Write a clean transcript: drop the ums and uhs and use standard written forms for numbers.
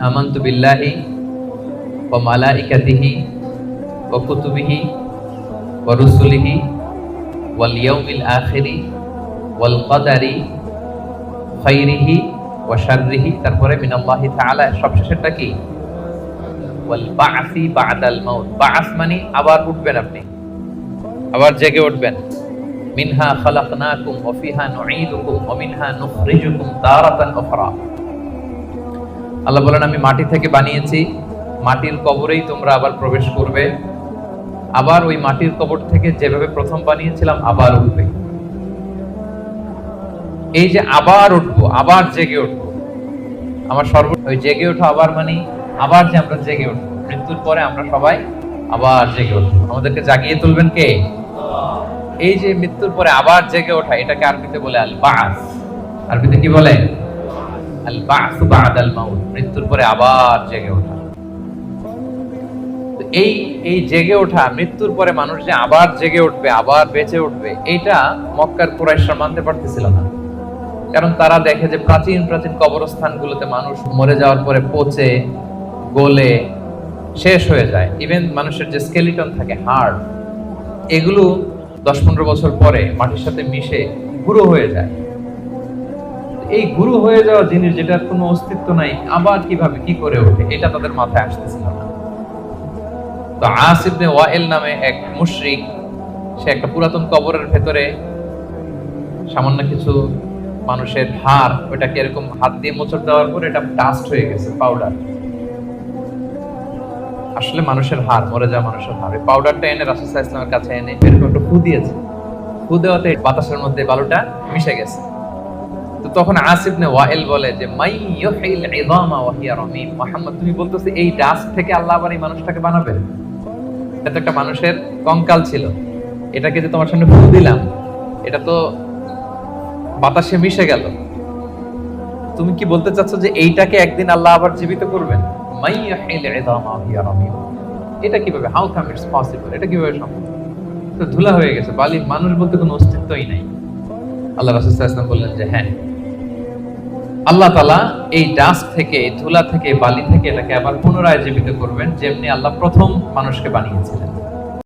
আমানতু বিল্লাহি ওয়া মালাইকাতিহি ওয়া কুতুবিহি ওয়া রুসুলিহি ওয়াল ইয়াউমিল আখিরি ওয়াল কদারি খাইরিহি ওয়া শাররিহি, তারপরে মিনাল্লাহি তাআলা, সবশেষেরটা কি? ওয়াল বা'সি বা'দাল মাউত। বা'স মানে আবার উঠবেন, আপনি আবার জেগে উঠবেন। মিনহা খালাকনাকুম ওয়া ফিহা নুঈদুকুম ওয়া মিনহা নুখরিজুকুম তারাতান উখরা। আল্লাহ বলেন, আমি মাটি থেকে বানিয়েছি, মাটির কবরেই তোমরা আবার প্রবেশ করবে, আবার ওই মাটির কবর থেকে যেভাবে প্রথম বানিয়েছিলাম আবার উঠবে। এই যে আবার উঠবো, আবার জেগে উঠবো, আমার ওই জেগে ওঠা আবার মানে আবার যে আমরা জেগে উঠবো, মৃত্যুর পরে আমরা সবাই আবার জেগে উঠবো। আমাদেরকে জাগিয়ে তুলবেন কে? এই যে মৃত্যুর পরে আবার জেগে ওঠা, এটাকে আরবিতে বলে আল বা'স। আরবিতে কি বলে? আল বা'সু বা'দাল মাউত, মৃত্যুর পরে আবার জেগে ওঠা। এই জেগে ওঠা, মৃত্যুর পরে মানুষ যে আবার জেগে উঠবে, আবার বেঁচে উঠবে, এইটা মক্কার কুরাইশরা মানতে পারতেছিল না। কারণ তারা দেখে যে প্রাচীন প্রাচীন কবরস্থানগুলোতে মানুষ মরে যাওয়ার পরে পচে গলে শেষ হয়ে যায়। ইভেন মানুষের যে স্কেলিটন থাকে, হাড়, এগুলো 10-15 বছর পরে মাটির সাথে মিশে গুঁড়ো হয়ে যায়। এই গুঁড়ো হয়ে যাওয়া জিনিস, যেটার কোনো অস্তিত্ব নাই, আবার কিভাবে কি করে ওঠে, এটা তাদের মাথায় আসতেছিল না। তো আস ইবনে ওয়াইল নামে এক মুশরিক, সে একটা পুরাতন কবরের ভেতরে সামান্য কিছু মানুষের হাড়, ওটাকে এরকম হাত দিয়ে মোচড় দেওয়ার পর এটা ডাস্ট হয়ে গেছে, পাউডার। আসলে মানুষের হাড়, মরে যাওয়া মানুষের হাড়, এই পাউডারটা এনে রাসূল সাল্লাল্লাহু আলাইহি ওয়াসাল্লামের কাছে এনে এরকম একটা ফু দিয়েছে। ফু দেওয়াতে বাতাসের মধ্যে বালুটা মিশে গেছে। তো তখন আস ইবনে ওয়াইল বলে যে মাই ইউহিল ইযামা ওয়া হিয়া রামীম, মুহাম্মদ তুমি বলতেছো এই ডাস্ট থেকে আল্লাহ আবার এই মানুষটাকে বানাবে? এটা তো একটা মানুষের কঙ্কাল ছিল, এটাকে যে তোমার সামনে ফু দিলাম, এটা তো বাতাসে মিশে গেল। তুমি কি বলতে চাচ্ছ যে এইটাকে একদিন আল্লাহ আবার জীবিত করবেন? মাই ইউহিল ইযামা ওয়া হিয়া রামীম, এটা কিভাবে? How come it's possible? এটা কিভাবে সম্ভব? তো ধুলা হয়ে গেছে, বালি, মানুষ বলতে কোনো অস্তিত্বই নাই। আল্লাহ রাসূল সাল্লাল্লাহু আলাইহি ওয়াসাল্লাম বললেন যে হ্যাঁ, আল্লাহ তাআলা এই ডাস্ট থেকে, এই ধুলা থেকে, বালি থেকে এটাকে আবার পুনরায় জীবিত করবেন, যেমনি আল্লাহ প্রথম মানুষকে বানিয়েছিলেন।